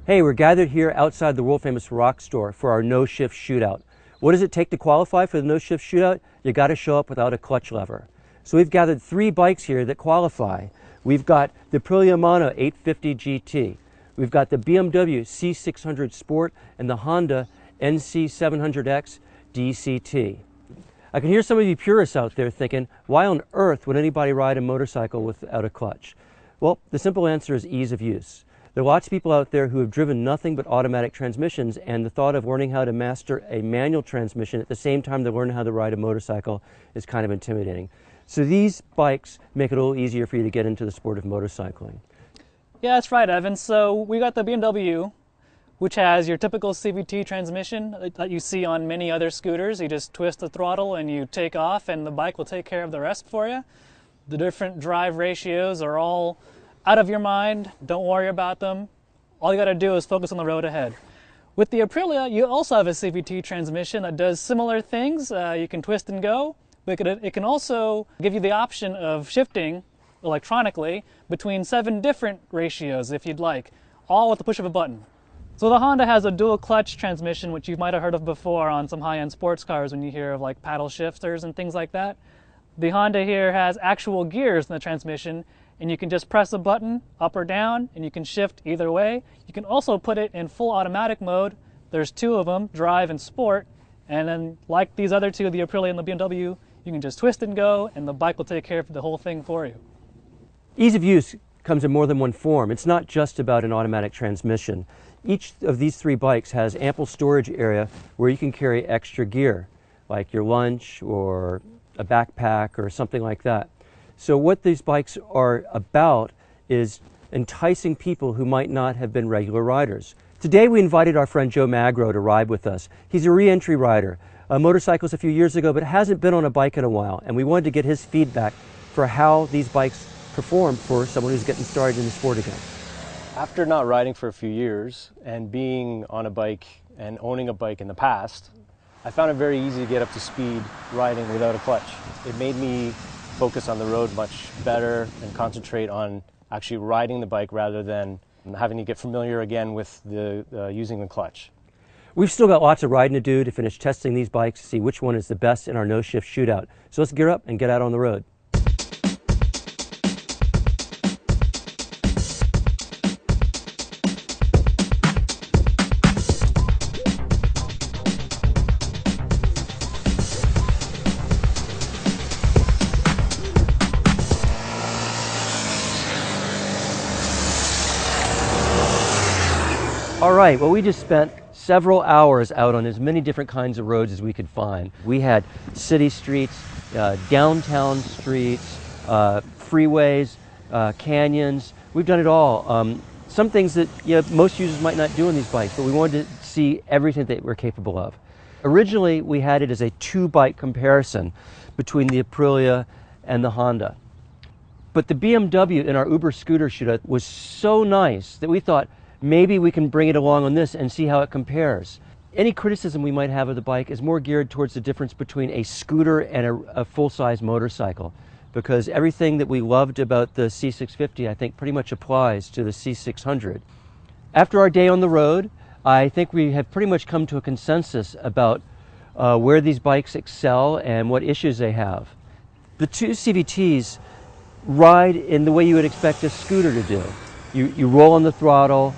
Hey, we're gathered here outside the world-famous Rock Store for our no-shift shootout. What does it take to qualify for the no-shift shootout? You got to show up without a clutch lever. So we've gathered 3 bikes here that qualify. We've got the Aprilia Mana 850 GT. We've got the BMW C600 Sport and the Honda NC700X DCT. I can hear some of you purists out there thinking, why on earth would anybody ride a motorcycle without a clutch? Well, the simple answer is ease of use. There are lots of people out there who have driven nothing but automatic transmissions, and the thought of learning how to master a manual transmission at the same time they learn how to ride a motorcycle is kind of intimidating. So these bikes make it a little easier for you to get into the sport of motorcycling. Yeah, that's right, Evan. So we got the BMW, which has your typical CVT transmission that you see on many other scooters. You just twist the throttle and you take off, and the bike will take care of the rest for you. The different drive ratios are all out of your mind. Don't worry about them. All you got to do is focus on the road ahead. With the Aprilia, you also have a CVT transmission that does similar things. You can twist and go, but it can also give you the option of shifting electronically between 7 different ratios if you'd like, all with the push of a button. So the Honda has a dual clutch transmission, which you might have heard of before on some high-end sports cars when you hear of like paddle shifters and things like that. The Honda here has actual gears in the transmission, and you can just press a button up or down and you can shift either way. You can also put it in full automatic mode. There's 2 of them, drive and sport, and then like these other 2, the Aprilia and the BMW, you can just twist and go and the bike will take care of the whole thing for you. Ease of use comes in more than one form. It's not just about an automatic transmission. Each of these 3 bikes has ample storage area where you can carry extra gear, like your lunch or a backpack or something like that. So what these bikes are about is enticing people who might not have been regular riders. Today we invited our friend Joe Magro to ride with us. He's a re-entry rider, motorcycles a few years ago, but hasn't been on a bike in a while, and we wanted to get his feedback for how these bikes perform for someone who's getting started in the sport again. After not riding for a few years and being on a bike and owning a bike in the past, I found it very easy to get up to speed riding without a clutch. It made me focus on the road much better and concentrate on actually riding the bike rather than having to get familiar again with using the clutch. We've still got lots of riding to do to finish testing these bikes to see which one is the best in our no-shift shootout. So let's gear up and get out on the road. All right, well, we just spent several hours out on as many different kinds of roads as we could find. We had city streets, downtown streets, freeways, canyons. We've done it all. Some things that most users might not do on these bikes, but we wanted to see everything that we're capable of. Originally, we had it as a 2-bike comparison between the Aprilia and the Honda. But the BMW in our Uber scooter shootout was so nice that we thought, maybe we can bring it along on this and see how it compares. Any criticism we might have of the bike is more geared towards the difference between a scooter and a full-size motorcycle, because everything that we loved about the C650 I think pretty much applies to the C600. After our day on the road, I think we have pretty much come to a consensus about where these bikes excel and what issues they have. The 2 CVTs ride in the way you would expect a scooter to do. You roll on the throttle.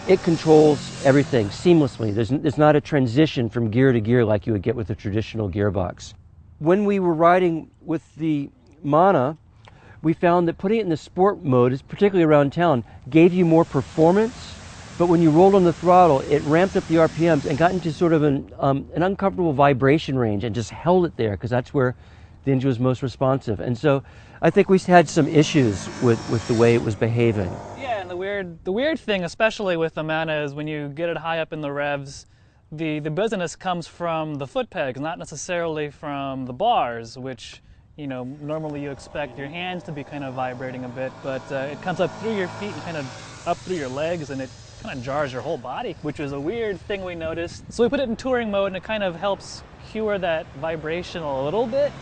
It controls everything seamlessly. There's not a transition from gear to gear like you would get with a traditional gearbox. When we were riding with the Mana, we found that putting it in the sport mode, particularly around town, gave you more performance, but when you rolled on the throttle, it ramped up the RPMs and got into sort of an uncomfortable vibration range and just held it there because that's where the engine was most responsive. And so I think we had some issues with the way it was behaving. Yeah, and the weird thing, especially with the Mana, is when you get it high up in the revs, the business comes from the foot pegs, not necessarily from the bars, which normally you expect your hands to be kind of vibrating a bit, but it comes up through your feet and kind of up through your legs, and it kind of jars your whole body, which was a weird thing we noticed. So we put it in touring mode, and it kind of helps cure that vibration a little bit.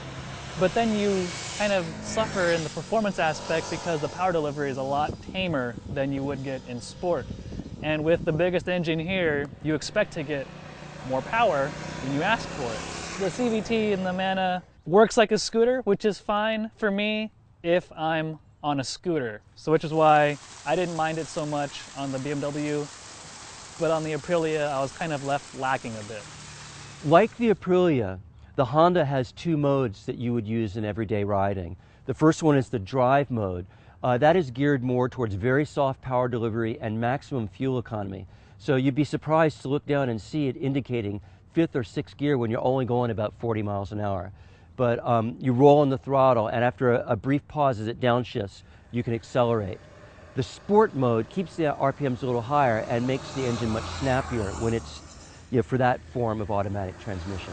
But then you kind of suffer in the performance aspect because the power delivery is a lot tamer than you would get in sport. And with the biggest engine here, you expect to get more power when you ask for it. The CVT in the Mana works like a scooter, which is fine for me if I'm on a scooter. So which is why I didn't mind it so much on the BMW, but on the Aprilia, I was kind of left lacking a bit. Like the Aprilia, the Honda has two modes that you would use in everyday riding. The first one is the drive mode. That is geared more towards very soft power delivery and maximum fuel economy. So you'd be surprised to look down and see it indicating fifth or sixth gear when you're only going about 40 miles an hour. But you roll on the throttle, and after a brief pause as it downshifts, you can accelerate. The sport mode keeps the RPMs a little higher and makes the engine much snappier when it's for that form of automatic transmission.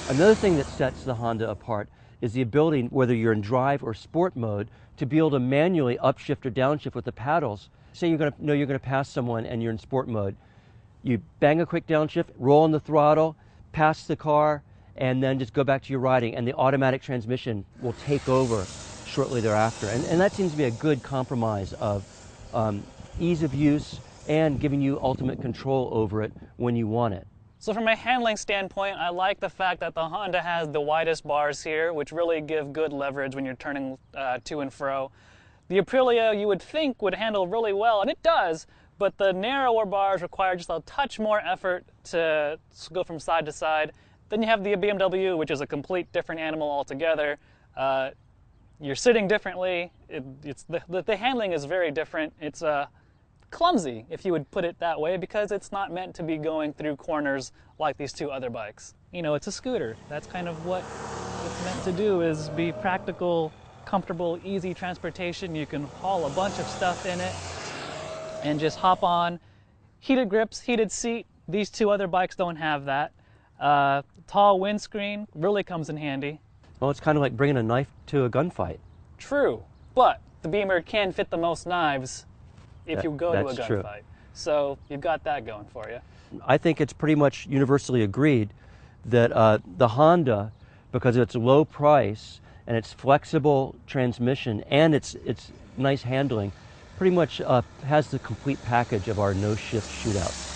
Another thing that sets the Honda apart is the ability, whether you're in drive or sport mode, to be able to manually upshift or downshift with the paddles. Say you're going to pass someone and you're in sport mode. You bang a quick downshift, roll on the throttle, pass the car, and then just go back to your riding, and the automatic transmission will take over shortly thereafter. And that seems to be a good compromise of ease of use and giving you ultimate control over it when you want it. So from a handling standpoint, I like the fact that the Honda has the widest bars here, which really give good leverage when you're turning to and fro. The Aprilia, you would think, would handle really well, and it does, but the narrower bars require just a touch more effort to go from side to side. Then you have the BMW, which is a complete different animal altogether. You're sitting differently. The handling is very different. It's clumsy, if you would put it that way, because it's not meant to be going through corners like these two other bikes. You know, it's a scooter. That's kind of what it's meant to do, is be practical, comfortable, easy transportation. You can haul a bunch of stuff in it and just hop on. Heated grips, heated seat. These two other bikes don't have that. Tall windscreen really comes in handy. Well, it's kind of like bringing a knife to a gunfight. True, but the Beamer can fit the most knives if you go to a gunfight. True. So you've got that going for you. I think it's pretty much universally agreed that the Honda, because of its low price and its flexible transmission and its nice handling, pretty much has the complete package of our no-shift shootout.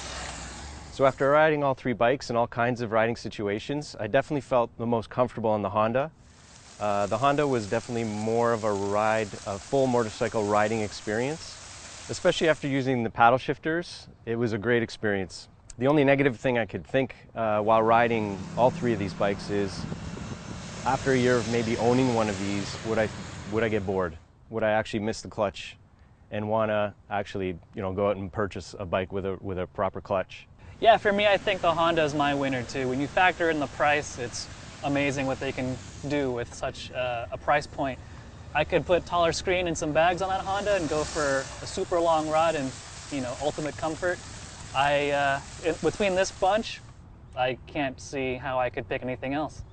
So after riding all three bikes in all kinds of riding situations, I definitely felt the most comfortable on the Honda. The Honda was definitely more of a full motorcycle riding experience. Especially after using the paddle shifters, it was a great experience. The only negative thing I could think while riding all three of these bikes is, after a year of maybe owning one of these, would I get bored? Would I actually miss the clutch and want to actually go out and purchase a bike with a proper clutch? Yeah, for me, I think the Honda is my winner too. When you factor in the price, it's amazing what they can do with such a price point. I could put taller screen and some bags on that Honda and go for a super long ride and ultimate comfort. Between this bunch, I can't see how I could pick anything else.